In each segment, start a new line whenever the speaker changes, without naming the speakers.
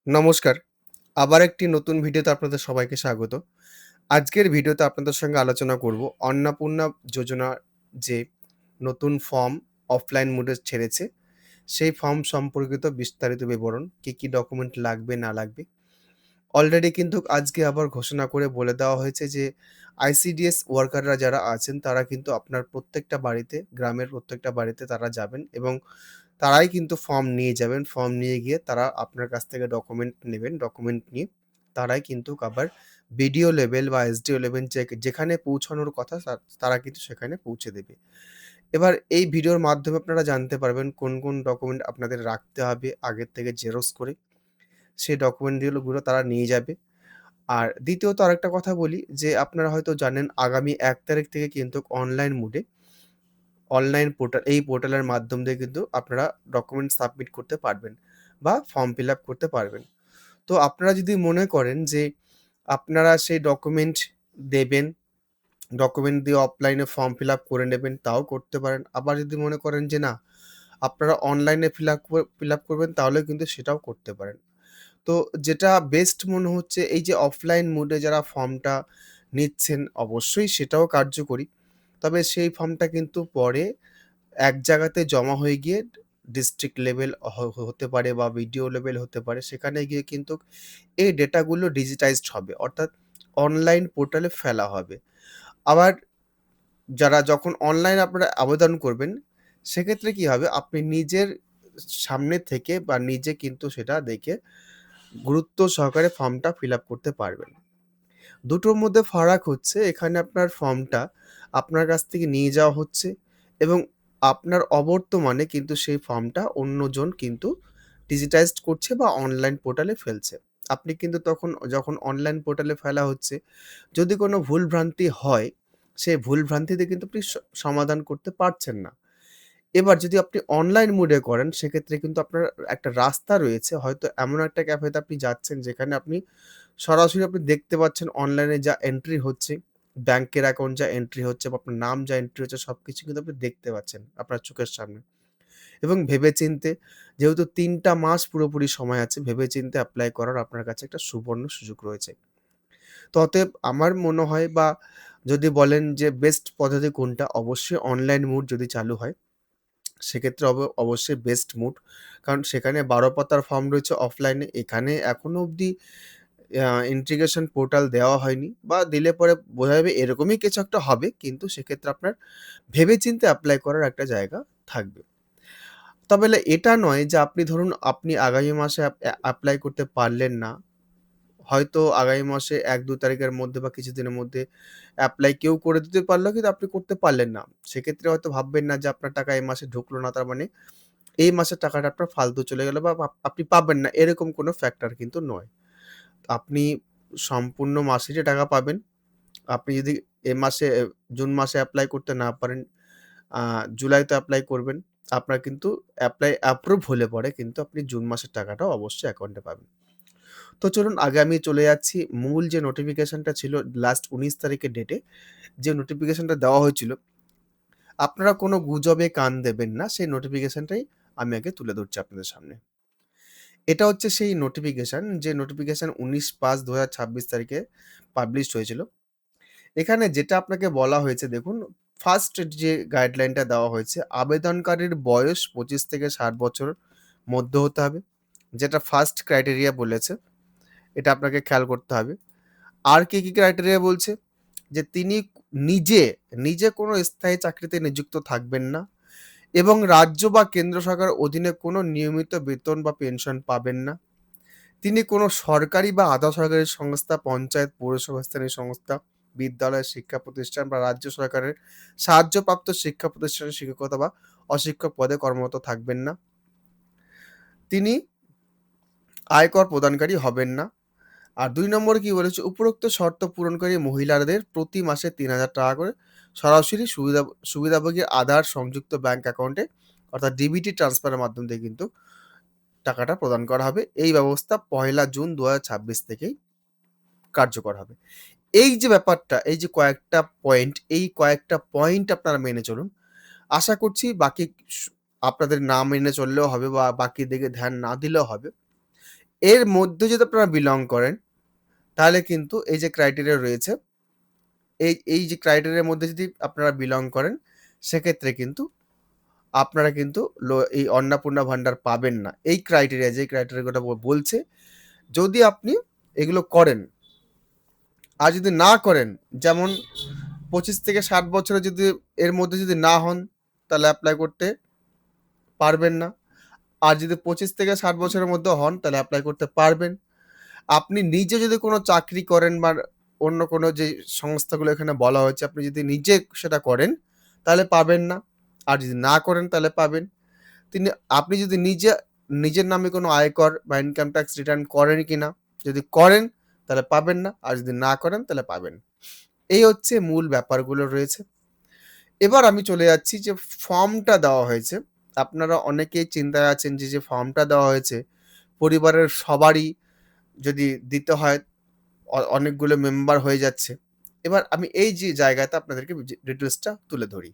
নমস্কার। আবার একটি নতুন ভিডিওতে আপনাদের সবাইকে স্বাগত। আজকের ভিডিওতে আপনাদের সঙ্গে আলোচনা করব অন্নপূর্ণা যোজনার যে নতুন ফর্ম অফলাইন মোডে ছেড়েছে, সেই ফর্ম সম্পর্কিত বিস্তারিত বিবরণ। কী ডকুমেন্ট লাগবে না লাগবে। অলরেডি কিন্তু আজকে আবার ঘোষণা করে বলে দেওয়া হয়েছে যে আইসিডিএস ওয়ার্কাররা যারা আছেন তারা কিন্তু আপনার প্রত্যেকটা বাড়িতে, গ্রামের প্রত্যেকটা বাড়িতে তারা যাবেন এবং তারাই কিন্তু ফর্ম নিয়ে যাবেন। ফর্ম নিয়ে গিয়ে তারা আপনার কাছ থেকে ডকুমেন্ট নেবেন। ডকুমেন্ট নিয়ে তারাই কিন্তু আবার বিডিও লেভেল বা এসডিও লেভেল যেখানে পৌঁছানোর কথা তারা কিন্তু সেখানে পৌঁছে দেবে। এবার এই ভিডিওর মাধ্যমে আপনারা জানতে পারবেন কোন ডকুমেন্ট আপনাদের রাখতে হবে আগের থেকে জেরক্স করে। সেই ডকুমেন্টগুলো তারা নিয়ে যাবে। আর দ্বিতীয়ত আরেকটা কথা বলি যে আপনারা হয়তো জানেন আগামী ১ তারিখ থেকে কিন্তু অনলাইন মোডে অনলাইন পোর্টাল এই পোর্টালের মাধ্যম দিয়ে কিন্তু আপনারা ডকুমেন্ট সাবমিট করতে পারবেন বা ফর্ম ফিল আপ করতে পারবেন। তো আপনারা যদি মনে করেন যে আপনারা সেই ডকুমেন্ট দেবেন, ডকুমেন্ট দিয়ে অফলাইনে ফর্ম ফিল আপ করে নেবেন তাও করতে পারেন। আবার যদি মনে করেন যে না, আপনারা অনলাইনে ফিল আপ করবেন তাহলেও কিন্তু সেটাও করতে পারেন। তো যেটা বেস্ট মনে হচ্ছে এই যে অফলাইন মোডে যারা ফর্মটা নিচ্ছেন অবশ্যই সেটাও কার্যকরী। তবে সেই ফর্মটা কিন্তু পরে এক জায়গাতে জমা হয়ে গিয়ে ডিস্ট্রিক্ট লেভেল হতে পারে বা বিডিও লেভেল হতে পারে। সেখানে গিয়ে কিন্তু এই ডেটাগুলো ডিজিটাইজড হবে। অর্থাৎ অনলাইন পোর্টালে ফেলা হবে। আবার যারা যখন অনলাইনে আপনারা আবেদন করবেন, সেক্ষেত্রে কি হবে? আপনি নিজের সামনে থেকে বা নিজে কিন্তু সেটা দেখে গুরুত্ব সহকারে ফর্মটা ফিল আপ করতে পারবেন। দুটোর মধ্যে ফারাক হচ্ছে এখানে আপনার ফর্মটা আপনার কাছ থেকে নিয়ে যাওয়া হচ্ছে এবং আপনার অবর্তমানে কিন্তু সেই ফর্মটা অন্যজন কিন্তু ডিজিটাইজড করছে বা অনলাইন পোর্টালে ফেলছে। আপনি কিন্তু তখন যখন অনলাইন পোর্টালে ফেলা হচ্ছে, যদি কোনো ভুলভ্রান্তি হয়, সেই ভুলভ্রান্তিতে কিন্তু আপনি সমাধান করতে পারছেন না। এবার যদি আপনি অনলাইন মোডে করেন, সেক্ষেত্রে কিন্তু আপনার একটা রাস্তা রয়েছে। হয়তো এমন একটা ক্যাফেতে আপনি যাচ্ছেন, যেখানে আপনি সরাসরি দেখতে পাচ্ছেন অনলাইনে যা এন্ট্রি হচ্ছে, ব্যাংকের অ্যাকাউন্ট যা এন্ট্রি হচ্ছে বা আপনার নাম যা এন্ট্রি হচ্ছে, সবকিছু কিন্তু আপনি দেখতে পাচ্ছেন আপনার চোখের সামনে। এবং ভেবেচিন্তে যেহেতু ৩ টা মাস পুরোপুরি সময় আছে, ভেবেচিন্তে এপ্লাই করার আপনার কাছে একটা সুবর্ণ সুযোগ রয়েছে। তো অতএব আমার মনে হয় বা যদি বলেন যে বেস্ট পদ্ধতি কোনটা? অবশ্যই অনলাইন মোড যদি চালু হয় সেক্ষেত্রে অবশ্যই বেস্ট মুড। কারণ সেখানে ১২ পাতার ফর্ম রয়েছে অফলাইনে। এখানে এখনো অবধি ইন্টিগ্রেশন পোর্টাল দেওয়া হয়নি বা দিলে পরে বোঝা যাবে এরকমই কিছু একটা হবে। কিন্তু সেক্ষেত্রে আপনার ভেবেচিন্তে এপ্লাই করার একটা জায়গা থাকবে। তবে এটা নয় যে আপনি ধরুন আপনি আগামী মাসে এপ্লাই করতে পারলেন না। হয়তো আগামী মাসে ১-২ তারিখের মধ্যে বা কিছুদিনের মধ্যে এপ্লাই কেউ করে দিতে পারল কিন্তু আপনি করতে পারলেন না। সেক্ষেত্রে হয়তো ভাববেন না যে আপনার টাকা এই মাসে ঢুকলো না তার মানে এই মাসের টাকাটা আপনার ফালতু চলে গেল বা আপনি পাবেন না এরকম কোনো ফ্যাক্টর কিন্তু নয়। আপনি সম্পূর্ণ মাসেরই টাকা পাবেন। আপনি যদি জুন মাসে এপ্লাই করতে না পারেন, আ জুলাইতে এপ্লাই করবেন। আপনার কিন্তু অ্যাপ্রুভ হলে পরে কিন্তু আপনি জুন মাসের টাকাটাও অবশ্যই অ্যাকাউন্টে পাবেন। তো চলুন আগে আমি চলে যাচ্ছি মূল যে নোটিফিকেশনটা ছিল লাস্ট ১৯ তারিখের ডেটে যে নোটিফিকেশনটা দেওয়া হয়েছিল, আপনারা কোনো গুজবে কান দেবেন না। সেই নোটিফিকেশনটাই আমি আগে তুলে ধরছি আপনাদের সামনে। এটা হচ্ছে সেই নোটিফিকেশন যে নোটিফিকেশন ১৯/৫/২০২৬ তারিখে পাবলিশড হয়েছিল। এখানে যেটা আপনাকে বলা হয়েছে দেখুন, ফার্স্ট যে গাইডলাইনটা দেওয়া হয়েছে, আবেদনকারীর বয়স ২৫ থেকে ৬০ বছর মধ্যে হতে হবে। যেটা ফার্স্ট ক্রাইটেরিয়া বলেছে। এটা আপনাকে খেয়াল করতে হবে। আর কি ক্রাইটেরিয়া বলছে? যে তিনি নিজে, নিজে কোনো স্থায়ী চাকরিতে নিযুক্ত থাকবেন না এবং রাজ্য বা কেন্দ্র সরকারের অধীনে কোনো নিয়মিত বেতন বা পেনশন পাবেন না। তিনি কোনো সরকারি বা আধা সরকারি সংস্থা, পঞ্চায়েত, পৌরসভা, স্থানীয় সংস্থা, বিদ্যালয়, শিক্ষা প্রতিষ্ঠান বা রাজ্য সরকারের সাহায্যপ্রাপ্ত শিক্ষা প্রতিষ্ঠানে শিক্ষকতা বা অশিক্ষক পদে কর্মরত থাকবেন না। তিনি আয়কর প্রদানকারী হবেন না। আর ২ নম্বরে কি বলেছে? উপরোক্ত শর্ত পূরণকারী মহিলাদের প্রতি মাসে ৳৩,০০০ করে সরাসরি সুবিধাভোগীর আধার সংযুক্ত ব্যাংক অ্যাকাউন্টে অর্থাৎ ডিবিটি ট্রান্সফারের মাধ্যম দিয়ে কিন্তু টাকাটা প্রদান করা হবে। এই ব্যবস্থা ১লা জুন ২০২৬ থেকেই কার্যকর হবে। এই যে ব্যাপারটা, এই যে কয়েকটা পয়েন্ট, এই কয়েকটা পয়েন্ট আপনারা মেনে চলুন। আশা করছি বাকি আপনাদের না মেনে চললেও হবে বা বাকির দিকে ধ্যান না দিলেও হবে। এর মধ্যে যদি আপনারা বিলং করেন, তাহলে কিন্তু এই যে ক্রাইটেরিয়া রয়েছে, এই যে ক্রাইটেরিয়ার মধ্যে যদি আপনারা বিলং করেন, সেক্ষেত্রে কিন্তু আপনারা কিন্তু এই অন্নপূর্ণা ভান্ডার পাবেন না। এই ক্রাইটেরিয়া, যে ক্রাইটেরিয়াটা বলছে, যদি আপনি এগুলো করেন। আর যদি না করেন, যেমন 25 থেকে 60 বছরে যদি এর মধ্যে যদি না হন, তাহলে অ্যাপ্লাই করতে পারবেন না। আর যদি 25 থেকে 60 বছরের মধ্যে হন, তাহলে অ্যাপ্লাই করতে পারবেন। আপনি নিজে যদি কোনো চাকরি করেন বা অন্য কোনো যে সংস্থাগুলো এখানে বলা হয়েছে, আপনি যদি নিজে সেটা করেন, তাহলে পাবেন না। আর যদি না করেন, তাহলে পাবেন। আপনি যদি নিজের নামে কোনো আয়কর বা ইনকাম ট্যাক্স রিটার্ন করেন কিনা, যদি করেন তাহলে পাবেন না, আর যদি না করেন তাহলে পাবেন। এই হচ্ছে মূল ব্যাপারগুলো রয়েছে। এবার আমি চলে যাচ্ছি যে ফর্মটা দেওয়া হয়েছে। আপনারা অনেকেই চিন্তায় আছেন যে ফর্মটা দেওয়া হয়েছে, পরিবারের সবারই যদি দিতে হয়, অনেকগুলো মেম্বার হয়ে যাচ্ছে। এবার আমি এই যে জায়গাতে আপনাদেরকে ডিটেলসটা তুলে ধরি।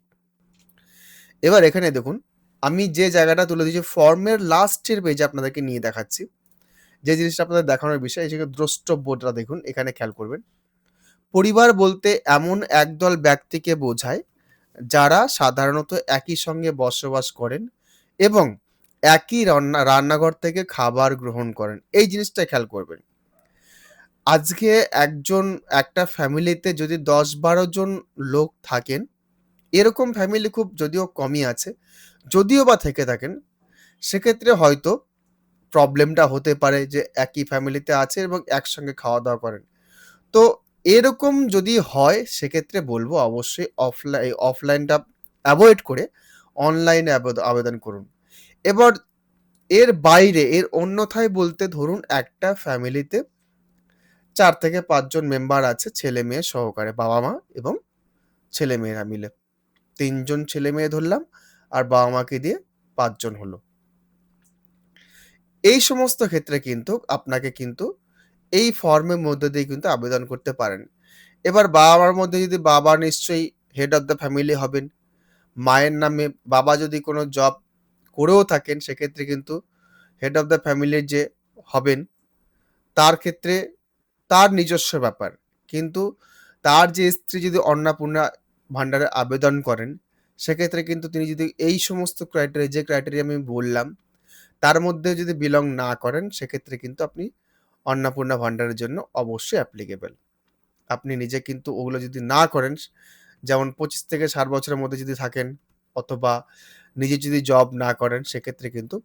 এবার এখানে দেখুন, আমি যে জায়গাটা তুলে দিয়েছি, ফর্মের লাস্টের পেজে আপনাদেরকে নিয়ে দেখাচ্ছি। যে জিনিসটা আপনাদের দেখানোর বিষয়, এই যে দ্রষ্টব্যটা দেখুন, এখানে খেয়াল করবেন। পরিবার বলতে এমন একদল ব্যক্তিকে বোঝায় যারা সাধারণত একই সঙ্গে বসবাস করেন এবং একই রান্নাঘর থেকে খাবার গ্রহণ করেন। এই জিনিসটা খেয়াল করবেন। আজকে একটা ফ্যামিলিতে যদি 10-12 জন লোক থাকেন, এরকম ফ্যামিলি খুব যদিও কমই আছে। যদিও বা থেকে থাকেন, সেক্ষেত্রে হয়তো প্রবলেমটা হতে পারে যে একই ফ্যামিলিতে আছে এবং একসঙ্গে খাওয়া-দাওয়া করেন। তো এরকম যদি হয়, সেক্ষেত্রে বলব অবশ্যই অফলাইনটা এভয়েড করে অনলাইনে আবেদন করুন। এবার এর বাইরে, এর অন্যথায় বলতে ধরুন একটা ফ্যামিলিতে 4 থেকে 5 জন মেম্বার আছে, ছেলে-মেয়ে সহকারে, বাবা-মা এবং ছেলে-মেয়েরা মিলে। 3 জন ছেলে-মেয়ে ধরলাম, আর বাবা-মাকে দিয়ে 5 জন হলো। এই সমস্ত ক্ষেত্রে কিন্তু আপনাকে কিন্তু এই ফর্মের মধ্যে দিয়ে কিন্তু আবেদন করতে পারেন। এবার বাবা-মার মধ্যে যদি বাবা নিশ্চয়ই হেড অফ দ্য ফ্যামিলি হবেন। মায়ের নামে বাবা যদি কোনো জব করেও থাকেন, সেক্ষেত্রে কিন্তু হেড অফ দ্য ফ্যামিলির যে হবেন, তার ক্ষেত্রে তার নিজস্ব ব্যাপার। কিন্তু তার যে স্ত্রী যদি অন্নপূর্ণা ভান্ডারে আবেদন করেন, সেক্ষেত্রে কিন্তু তিনি যদি এই সমস্ত যে ক্রাইটেরিয়া আমি বললাম, তার মধ্যে যদি বিলং না করেন, সেক্ষেত্রে কিন্তু আপনি অন্নপূর্ণা ভান্ডারের জন্য অবশ্যই অ্যাপ্লিকেবল। আপনি নিজে কিন্তু ওগুলো যদি না করেন, যেমন 25 থেকে 60 বছরের মধ্যে যদি থাকেন, অথবা নিজে যদি জব না করেন, সেক্ষেত্রে কিন্তু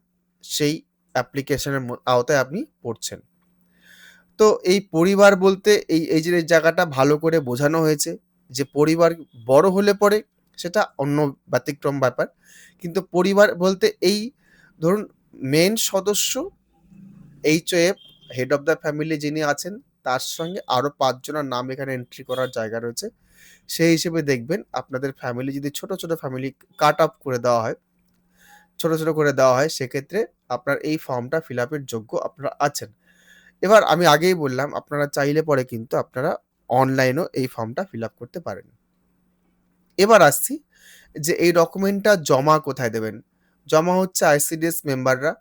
সেই অ্যাপ্লিকেশনের আওতায় আপনি পড়ছেন। তো এই পরিবার বলতে এই যে জায়গাটা ভালো করে বোঝানো হয়েছে যে পরিবার বড় হলে পরে সেটা অন্য ব্যতিক্রম ব্যাপার। কিন্তু পরিবার বলতে এই ধরুন মেইন সদস্য, HOF, head of the family যিনি আছেন, তার সঙ্গে আরো 5 জনের নাম এখানে এন্ট্রি করার জায়গা রয়েছে। সেই হিসেবে দেখবেন আপনাদের ফ্যামিলি যদি ছোট, ছোট ফ্যামিলি কাট অফ করে দেওয়া হয়, ছোট, ছোট করে দেওয়া হয়, সেক্ষেত্রে আপনার এই ফর্মটা ফিল আপের যোগ্য আপনারা আছেন। এবার আমি আগেই বললাম, আপনারা চাইলে পরে কিন্তু আপনারা অনলাইনেও এই ফর্মটা ফিল আপ করতে পারেন। এবার আসছি যে এই ডকুমেন্টটা জমা কোথায় দেবেন? জমা হচ্ছে ICDS মেম্বাররা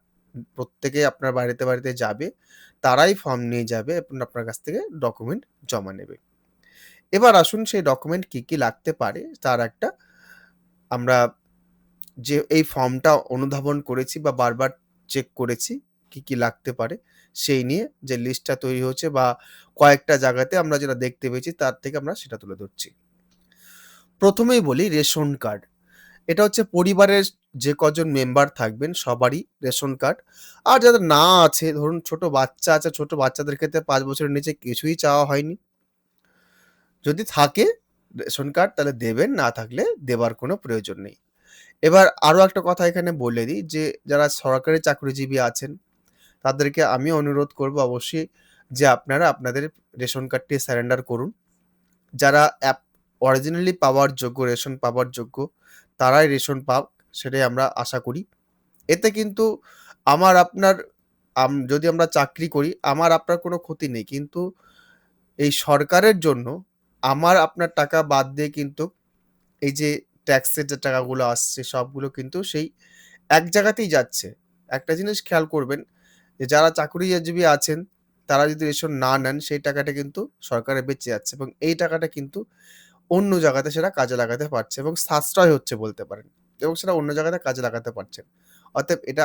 প্রত্যেকে আপনার বাড়িতে, বাড়িতে যাবে। তারাই ফর্ম নিয়ে যাবে এবং আপনার কাছ থেকে ডকুমেন্ট জমা নেবে। এবার আসুন সেই ডকুমেন্ট কি, কি লাগতে পারে তার একটা আমরা যে এই ফর্মটা অনুধাবন করেছি বা বারবার চেক করেছি কি, কি লাগতে পারে, সেই নিয়ে যে লিস্টটা তৈরি হয়েছে বা কয়েকটা জায়গাতে আমরা যেটা দেখতে পেয়েছি, তার থেকে আমরা সেটা তুলে ধরছি। প্রথমেই বলি রেশন কার্ড। এটা হচ্ছে পরিবারের যে কজন মেম্বার থাকবেন সবারই রেশন কার্ড। আর যাদের না আছে, ধরুন ছোট বাচ্চা আছে, ছোট বাচ্চাদের ক্ষেত্রে 5 বছরের নিচে কিছুই চাওয়া হয়নি। যদি থাকে রেশন কার্ড তাহলে দেবেন, না থাকলে দেবার কোনো প্রয়োজন নেই। এবার আরো একটা কথা এখানে বলে দিই যে যারা সরকারি চাকরিজীবী আছেন, তাদেরকে আমি অনুরোধ করব অবশ্যই যে আপনারা আপনাদের রেশন কার্ডটি সারেন্ডার করুন। যারা অরিজিনালি পাওয়ার যোগ্য, রেশন পাওয়ার যোগ্য, তারাই রেশন পাক, সেটাই আমরা আশা করি। এতে কিন্তু আমার আপনার যদি আমরা চাকরি করি, আমার আপনার কোনো ক্ষতি নেই। কিন্তু এই সরকারের জন্য আমার আপনার টাকা বাদ দিয়ে কিন্তু এই যে ট্যাক্সের যে টাকাগুলো আসছে, সবগুলো কিন্তু সেই এক জায়গাতেই যাচ্ছে। একটা জিনিস খেয়াল করবেন যে যারা চাকুরিজীবী আছেন তারা যদি রেশন না নেন সেই টাকাটা কিন্তু সরকারের বেঁচে যাচ্ছে এবং এই টাকাটা কিন্তু অন্য জায়গাতে সেটা কাজে লাগাতে পারছে এবং সাশ্রয় হচ্ছে বলতে পারেন এবং সেটা অন্য জায়গাতে কাজে লাগাতে পারছেন। অতএব এটা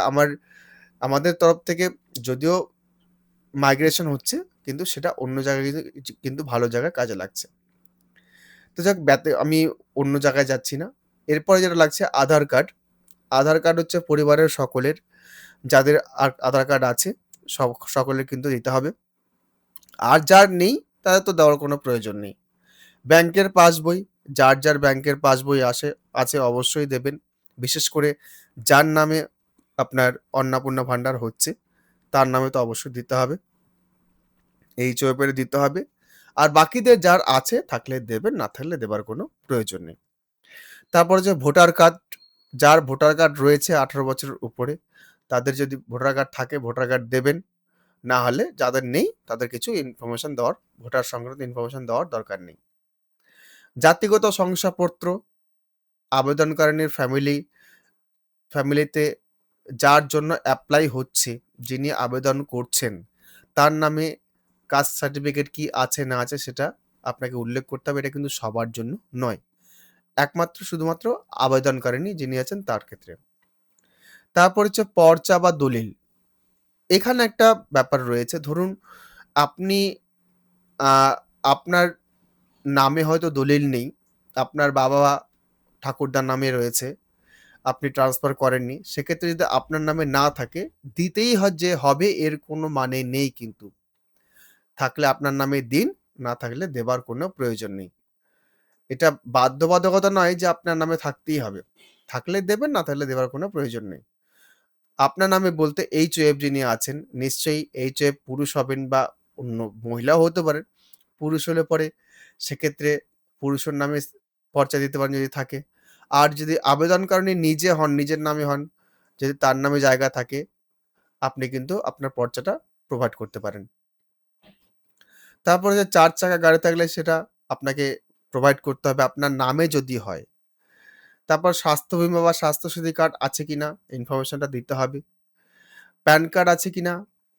আমাদের তরফ থেকে যদিও মাইগ্রেশন হচ্ছে কিন্তু সেটা অন্য জায়গায় কিন্তু ভালো জায়গায় কাজে লাগছে। তো যাক আমি অন্য জায়গায় যাচ্ছি না। এরপরে যেটা লাগছে আধার কার্ড। আধার কার্ড হচ্ছে পরিবারের সকলের যাদের আধার কার্ড আছে সকলের কিন্তু দিতে হবে। আর যার নেই তাদের তো দেওয়ার কোনো প্রয়োজন নেই। ব্যাংকের পাসবই, যার ব্যাংকের পাসবই আছে অবশ্যই দেবেন। বিশেষ করে যার নামে আপনার অন্নপূর্ণা ভান্ডার হচ্ছে তার নামে তো অবশ্যই দিতে হবে। HOF-এর দিতে হবে। আর বাকিদের যার আছে থাকলে দেবেন, না থাকলে দেবার কোনো প্রয়োজন নেই। তারপরে যে ভোটার কার্ড, যার ভোটার কার্ড রয়েছে 18 বছরের উপরে তাদের যদি ভোটার কার্ড থাকে ভোটার কার্ড দেবেন। না হলে যাদের নেই তাদের কিছু ইনফরমেশন দেওয়ার ভোটার সংক্রান্ত ইনফরমেশন দেওয়ার দরকার নেই। জাতিগত শংসাপত্র, আবেদনকারিনীর ফ্যামিলিতে যার জন্য অ্যাপ্লাই হচ্ছে, যিনি আবেদন করছেন তার নামে কাস্ট সার্টিফিকেট কি আছে না আছে সেটা আপনাকে উল্লেখ করতে হবে। এটা কিন্তু সবার জন্য নয়। একমাত্র শুধুমাত্র আবেদনকারিনী যিনি আছেন তার ক্ষেত্রে। তারপর হচ্ছে পর্চা বা দলিল। এখানে একটা ব্যাপার রয়েছে। ধরুন আপনি আ আপনার নামে হয়তো দলিল নেই। আপনার বাবা ঠাকুরদার নামে রয়েছে। আপনি ট্রান্সফার করেননি। সেক্ষেত্রে যদি আপনার নামে না থাকে, দিতেই যে হবে এর কোনো মানে নেই কিন্তু। থাকলে আপনার নামে দিন, না থাকলে দেবার কোনো প্রয়োজন নেই। এটা বাধ্যবাধকতা নয় যে আপনার নামে থাকতেই হবে। থাকলে দেবেন, না থাকলে দেবার কোনো প্রয়োজন নেই। আপনার নামে বলতে HOF যিনি আছেন, নিশ্চয়ই HOF পুরুষ হবেন বা অন্য মহিলাও হতে পারেন। পুরুষ হলে পরে সেক্ষেত্রে পুরুষের নামে পর্চা দিতে পারেন যদি থাকে। আর যদি আবেদনকারিণী নিজে হন, নিজের নামে হন, যদি তার নামে জায়গা থাকে, আপনি কিন্তু আপনার পর্চাটা প্রোভাইড করতে পারেন। তারপরে যে ৪ চাকা গাড়ি থাকলে সেটা আপনাকে প্রোভাইড করতে হবে আপনার নামে যদি হয়। তারপর স্বাস্থ্য বীমা বা স্বাস্থ্যসাথী কার্ড আছে কিনা ইনফরমেশনটা দিতে হবে। প্যান কার্ড আছে কিনা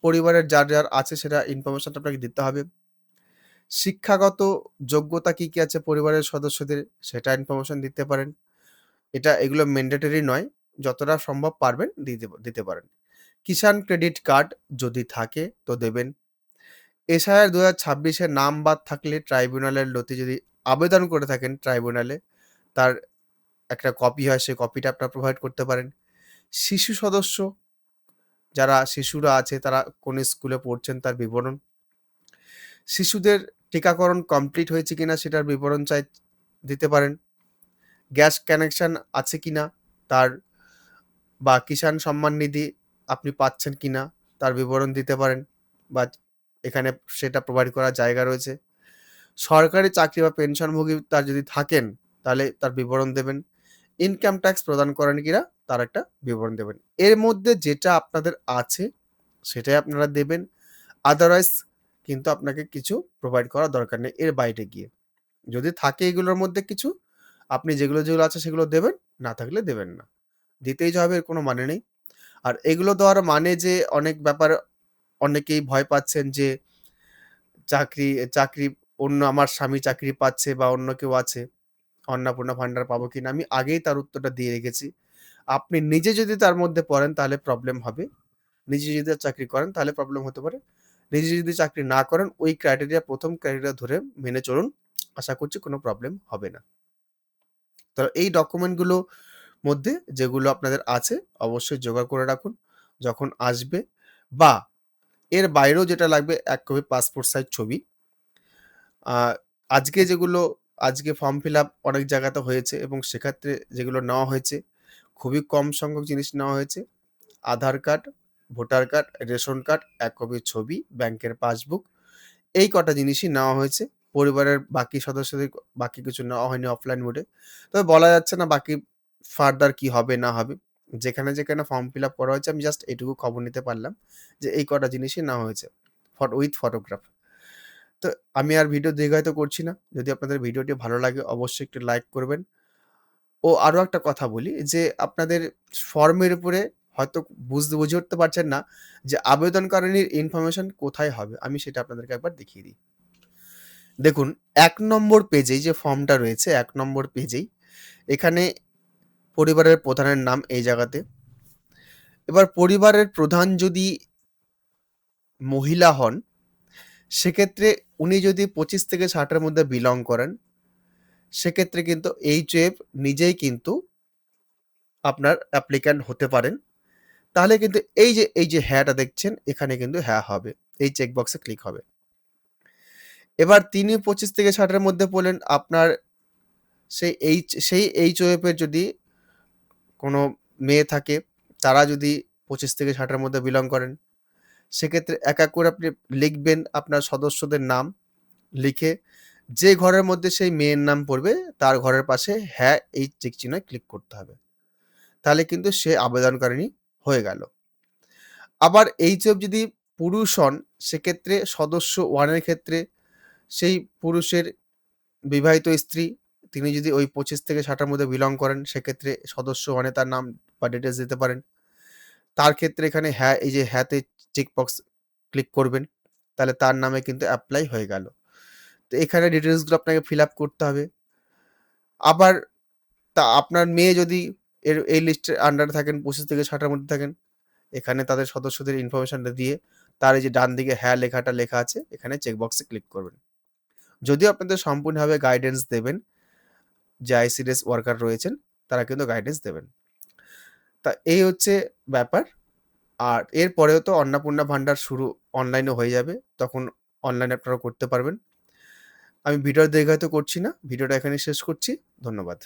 পরিবারের যার আছে সেটা ইনফরমেশনটা আপনাকে দিতে হবে। শিক্ষাগত যোগ্যতা কি আছে পরিবারের সদস্যদের সেটা ইনফরমেশন দিতে পারেন। এগুলো ম্যান্ডেটরি নয়। যতটা সম্ভব পারবেন দিতে পারেন। কিষাণ ক্রেডিট কার্ড যদি থাকে তো দেবেন। এসআইআর ২০২৬ এ নাম বাদ থাকলে ট্রাইব্যুনালের নথি যদি আবেদন করে থাকেন ট্রাইব্যুনালে, তার একটা কপি হয় সেই কপিটা আপনারা প্রোভাইড করতে পারেন। শিশু সদস্য যারা শিশুরা আছে তারা কোন স্কুলে পড়ছেন তার বিবরণ। শিশুদের টিকাকরণ কমপ্লিট হয়েছে কিনা সেটার বিবরণ দিতে পারেন। গ্যাস কানেকশন আছে কিনা তার বা কিষাণ সম্মান নিধি আপনি পাচ্ছেন কিনা তার বিবরণ দিতে পারেন বা এখানে সেটা প্রোভাইড করার জায়গা রয়েছে। সরকারি চাকরি বা পেনশনভোগী তার যদি থাকেন তাহলে তার বিবরণ দেবেন। ইনকাম ট্যাক্স প্রদান করেন কিনা তার একটা বিবরণ দেবেন। এর মধ্যে যেটা আপনাদের আছে সেটাই আপনারা দেবেন। আদারওয়াইজ কিন্তু আপনাকে কিছু প্রোভাইড করার দরকার নেই এর বাইরে গিয়ে। যদি থাকে এগুলোর মধ্যে কিছু, আপনি যেগুলো আছে সেগুলো দেবেন, না থাকলে দেবেন না। দিতেই যে হবে এর কোনো মানে নেই। আর এগুলো দেওয়ার মানে যে অনেক ব্যাপার অনেকেই ভয় পাচ্ছেন যে চাকরি চাকরি অন্য আমার স্বামী চাকরি পাচ্ছে বা অন্য কেউ আছে, অন্নপূর্ণা ভান্ডার পাবো কিনা? আমি আগেই তার উত্তরটা দিয়ে রেখেছি। আপনি নিজে যদি তার মধ্যে পড়েন তাহলে প্রবলেম হবে। নিজে যদি চাকরি করেন তাহলে প্রবলেম হতে পারে। নিজে যদি চাকরি না করেন ওই প্রথম ক্রাইটেরিয়া ধরে মেনে চলুন। আশা করছি কোনো প্রবলেম হবে না। তো এই ডকুমেন্টগুলো মধ্যে যেগুলো আপনাদের আছে অবশ্যই জোগাড় করে রাখুন। যখন আসবে বা এর বাইরেও যেটা লাগবে ১ কপি পাসপোর্ট সাইজ ছবি। আ আজকে যেগুলো আজকে ফর্ম ফিল আপ অনেক জায়গাতে হয়েছে এবং সেক্ষেত্রে যেগুলো নেওয়া হয়েছে, খুবই কম সংখ্যক জিনিস নেওয়া হয়েছে। Aadhaar card, voter card, ration card, ১ copy ছবি, ব্যাংকের পাসবুক এই কটা জিনিসই নেওয়া হয়েছে। পরিবারের বাকি সদস্যদের বাকি কিছু নেওয়া হয়নি অফলাইন মোডে। তবে বলা যাচ্ছে না বাকি ফার্দার কি হবে না হবে। যেখানে ফর্ম ফিল আপ করা হয়েছে আমি জাস্ট এটুকু খবর নিতে পারলাম যে এই কটা জিনিসই নেওয়া হয়েছে। With photograph. তো আমি আর ভিডিও দীর্ঘায়িত করছি না। যদি আপনাদের ভিডিওটি ভালো লাগে অবশ্যই একটি লাইক করবেন। ও আরো একটা কথা বলি যে আপনাদের ফর্মের উপরে হয়তো বুঝে উঠতে পারছেন না যে আবেদনকারিনীর ইনফরমেশন কোথায় হবে। আমি সেটা আপনাদেরকে একবার দেখিয়ে দিই। দেখুন ১ নম্বর পেজেই যে ফর্মটা রয়েছে ১ নম্বর পেজেই এখানে পরিবারের প্রধানের নাম এই জায়গাতে। এবার পরিবারের প্রধান যদি মহিলা হন, সেক্ষেত্রে উনি যদি ২৫ থেকে ৬০ এর মধ্যে বিলং করেন, সেক্ষেত্রে কিন্তু HUF নিজেই কিন্তু আপনার অ্যাপ্লিক্যান্ট হতে পারেন। তাহলে কিন্তু এই যে হ্যাঁটা দেখছেন, এখানে কিন্তু হ্যাঁ হবে। এই চেক বক্সে ক্লিক হবে। এবার তিনি ২৫ থেকে ৬০ এর মধ্যে পড়লেন, আপনার সেই HUF এর যদি কোনো মেয়ে থাকে, তারা যদি ২৫ থেকে ৬০ এর মধ্যে বিলং করেন, সেক্ষেত্রে এক, এক করে আপনি লিখবেন আপনার সদস্যদের নাম। লিখে যে ঘরের মধ্যে সেই মেয়ের নাম পড়বে, তার ঘরের পাশে হ্যাঁ, এই চেক চিহ্নে ক্লিক করতে হবে। তাহলে কিন্তু সে আবেদনকারিণী হয়ে গেল। আবার HUF যদি পুরুষ হন, সেক্ষেত্রে সদস্য 1 এর ক্ষেত্রে সেই পুরুষের বিবাহিত স্ত্রী, তিনি যদি ওই ২৫ থেকে ৬০ এর মধ্যে বিলং করেন, সেক্ষেত্রে সদস্য 1 এ তার নাম বা ডিটেইলস দিতে পারেন। তার ক্ষেত্রে এখানে হ্যাঁ, এই যে হ্যাঁতে চেক বক্স ক্লিক করবেন। তাহলে তার নামে কিন্তু এপ্লাই হয়ে গেল। তো এখানে ডিটেইলসগুলো আপনাকে ফিল আপ করতে হবে। আবার আপনার মেয়ে যদি এই লিস্টের আন্ডারে থাকেন, ২৫ থেকে ৬০ এর মধ্যে থাকেন, এখানে তাদের সদস্যদের ইনফরমেশনটা দিয়ে তার এই যে ডান দিকে হ্যাঁ লেখাটা লেখা আছে, এখানে চেক বক্সে ক্লিক করবেন। যদিও আপনাদের সম্পূর্ণভাবে গাইডেন্স দেবেন, যে ICDS ওয়ার্কার রয়েছেন, তারা কিন্তু গাইডেন্স দেবেন। তা এই হচ্ছে ব্যাপার। আর এরপরেও তো অন্নপূর্ণা ভান্ডার শুরু অনলাইনে হয়ে যাবে। তখন অনলাইনে আপনারা করতে পারবেন। আমি ভিডিও দীর্ঘায়িত করছি না। ভিডিওটা এখানেই শেষ করছি। ধন্যবাদ।